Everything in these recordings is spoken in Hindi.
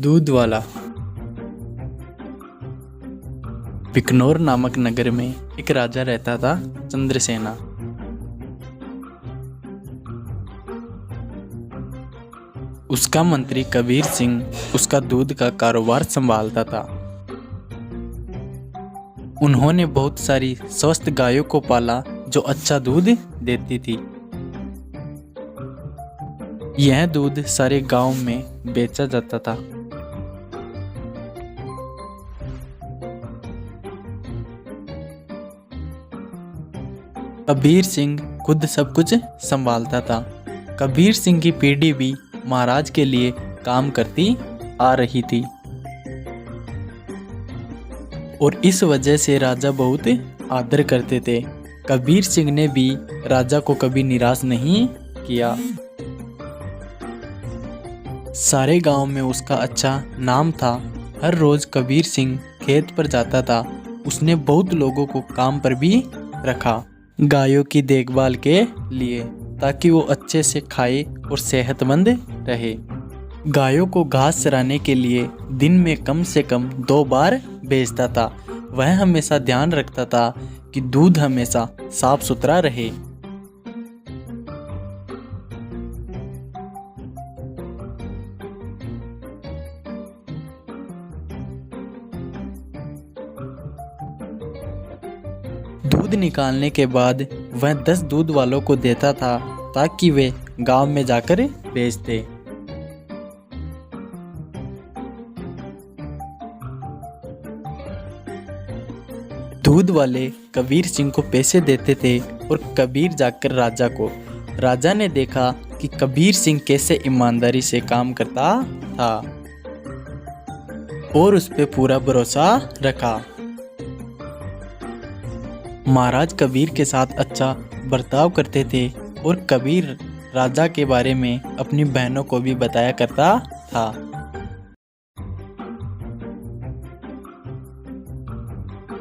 दूध वाला। बिकनौर नामक नगर में एक राजा रहता था, चंद्रसेना। उसका मंत्री कबीर सिंह उसका दूध का कारोबार संभालता था। उन्होंने बहुत सारी स्वस्थ गायों को पाला जो अच्छा दूध देती थी। यह दूध सारे गांव में बेचा जाता था। कबीर सिंह खुद सब कुछ संभालता था। कबीर सिंह की पीढ़ी भी महाराज के लिए काम करती आ रही थी और इस वजह से राजा बहुत आदर करते थे। कबीर सिंह ने भी राजा को कभी निराश नहीं किया। सारे गांव में उसका अच्छा नाम था। हर रोज कबीर सिंह खेत पर जाता था। उसने बहुत लोगों को काम पर भी रखा, गायों की देखभाल के लिए, ताकि वो अच्छे से खाए और सेहतमंद रहे। गायों को घास चराने के लिए दिन में कम से कम 2 बार भेजता था। वह हमेशा ध्यान रखता था कि दूध हमेशा साफ सुथरा रहे। दूध निकालने के बाद वह 10 दूध वालों को देता था ताकि वे गांव में जाकर बेचते। दूध वाले कबीर सिंह को पैसे देते थे और कबीर जाकर राजा को। राजा ने देखा कि कबीर सिंह कैसे ईमानदारी से काम करता था और उस पे पूरा भरोसा रखा। महाराज कबीर के साथ अच्छा बर्ताव करते थे और कबीर राजा के बारे में अपनी बहनों को भी बताया करता था।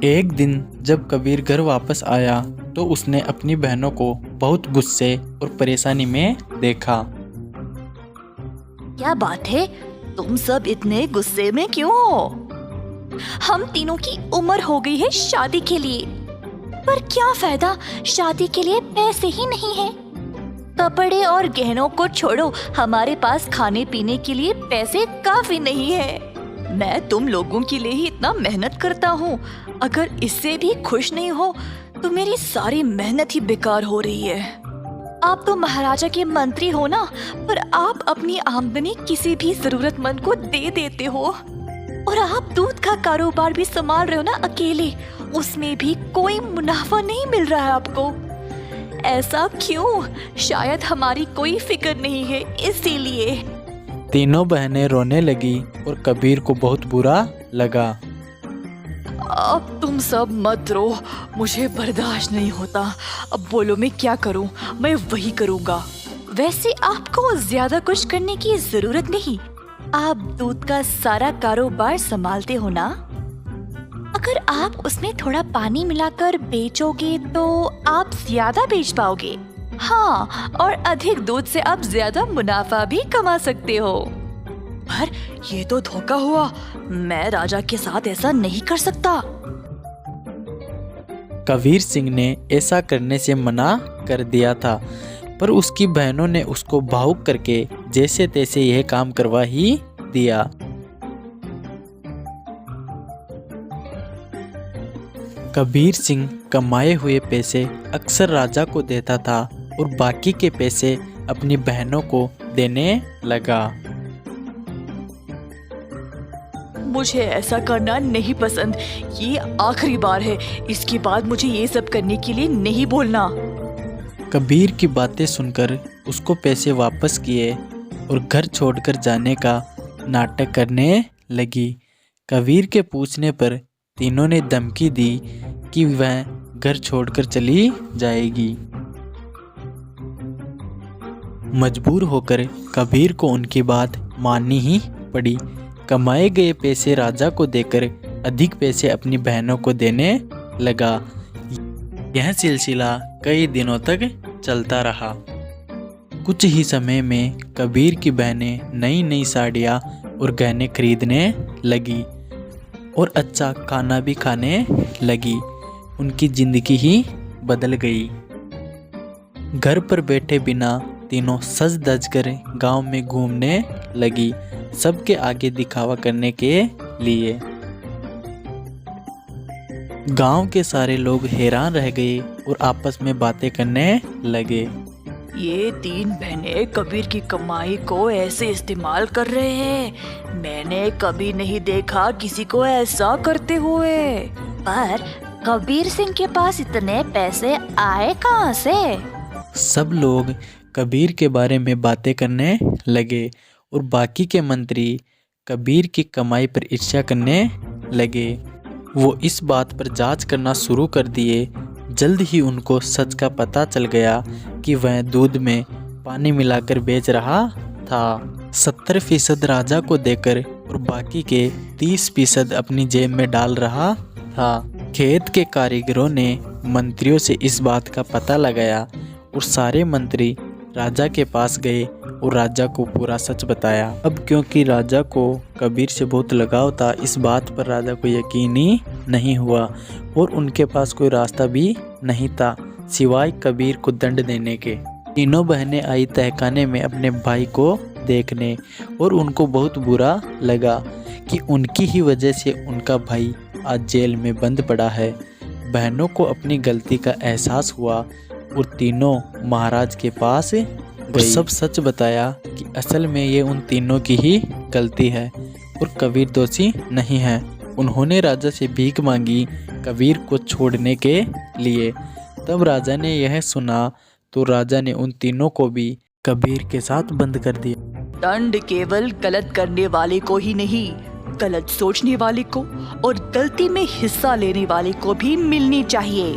एक दिन जब कबीर घर वापस आया तो उसने अपनी बहनों को बहुत गुस्से और परेशानी में देखा। क्या बात है, तुम सब इतने गुस्से में क्यों हो? हम तीनों की उम्र हो गई है शादी के लिए, पर क्या फायदा, शादी के लिए पैसे ही नहीं है। कपड़े और गहनों को छोड़ो, हमारे पास खाने पीने के लिए पैसे काफी नहीं है। मैं तुम लोगों के लिए ही इतना मेहनत करता हूँ, अगर इससे भी खुश नहीं हो तो मेरी सारी मेहनत ही बेकार हो रही है। आप तो महाराजा के मंत्री हो ना, पर आप अपनी आमदनी किसी भी जरूरतमंद को दे देते हो। और आप दूध का कारोबार भी संभाल रहे हो ना अकेले, उसमें भी कोई मुनाफा नहीं मिल रहा है आपको। ऐसा क्यों? शायद हमारी कोई फिक्र नहीं है, इसीलिए। तीनों बहनें रोने लगी और कबीर को बहुत बुरा लगा। अब तुम सब मत रो, मुझे बर्दाश्त नहीं होता। अब बोलो मैं क्या करूं? मैं वही करूंगा। वैसे आपको ज्यादा कुछ करने की जरूरत नहीं, आप दूध का सारा कारोबार संभालते हो ना। अगर आप उसमें थोड़ा पानी मिलाकर बेचोगे तो आप ज्यादा बेच पाओगे। हाँ, और अधिक दूध से आप ज्यादा मुनाफा भी कमा सकते हो। पर ये तो धोखा हुआ, मैं राजा के साथ ऐसा नहीं कर सकता। कबीर सिंह ने ऐसा करने से मना कर दिया था, पर उसकी बहनों ने उसको भावुक करके जैसे तैसे यह काम करवा ही दिया। कबीर सिंह कमाए हुए पैसे अक्सर राजा को देता था और बाकी के पैसे अपनी बहनों को देने लगा। मुझे ऐसा करना नहीं पसंद, ये आखिरी बार है। इसके बाद मुझे ये सब करने के लिए नहीं बोलना। कबीर की बातें सुनकर उसको पैसे वापस किए और घर छोड़कर जाने का नाटक करने लगी। कबीर के पूछने पर तीनों ने धमकी दी कि वह घर छोड़कर चली जाएगी। मजबूर होकर कबीर को उनकी बात माननी ही पड़ी। कमाए गए पैसे राजा को देकर अधिक पैसे अपनी बहनों को देने लगा। यह सिलसिला कई दिनों तक चलता रहा। कुछ ही समय में कबीर की बहनें नई नई साड़ियाँ और गहने खरीदने लगी और अच्छा खाना भी खाने लगी। उनकी जिंदगी ही बदल गई। घर पर बैठे बिना तीनों सज धज कर गांव में घूमने लगी, सबके आगे दिखावा करने के लिए। गांव के सारे लोग हैरान रह गए और आपस में बातें करने लगे। ये तीन बहनें कबीर की कमाई को ऐसे इस्तेमाल कर रहे हैं। मैंने कभी नहीं देखा किसी को ऐसा करते हुए। पर कबीर सिंह के पास इतने पैसे आए कहाँ से? सब लोग कबीर के बारे में बातें करने लगे और बाकी के मंत्री कबीर की कमाई पर ईर्ष्या करने लगे। वो इस बात पर जांच करना शुरू कर दिए। जल्द ही उनको सच का पता चल गया कि वह दूध में पानी मिलाकर बेच रहा था। 70% राजा को देकर और बाकी के 30% अपनी जेब में डाल रहा था। खेत के कारीगरों ने मंत्रियों से इस बात का पता लगाया और सारे मंत्री राजा के पास गए और राजा को पूरा सच बताया। अब क्योंकि राजा को कबीर से बहुत लगाव था, इस बात पर राजा को यकीन ही नहीं हुआ और उनके पास कोई रास्ता भी नहीं था सिवाय कबीर को दंड देने के। तीनों बहनें आई तहखाने में अपने भाई को देखने और उनको बहुत बुरा लगा कि उनकी ही वजह से उनका भाई आज जेल में बंद पड़ा है। बहनों को अपनी गलती का एहसास हुआ और तीनों महाराज के पास गई। सब सच बताया कि असल में ये उन तीनों की ही गलती है और कबीर दोषी नहीं है। उन्होंने राजा से भीख मांगी कबीर को छोड़ने के लिए। तब राजा ने यह सुना तो राजा ने उन तीनों को भी कबीर के साथ बंद कर दिया। दंड केवल गलत करने वाले को ही नहीं, गलत सोचने वाले को और गलती में हिस्सा लेने वाले को भी मिलनी चाहिए।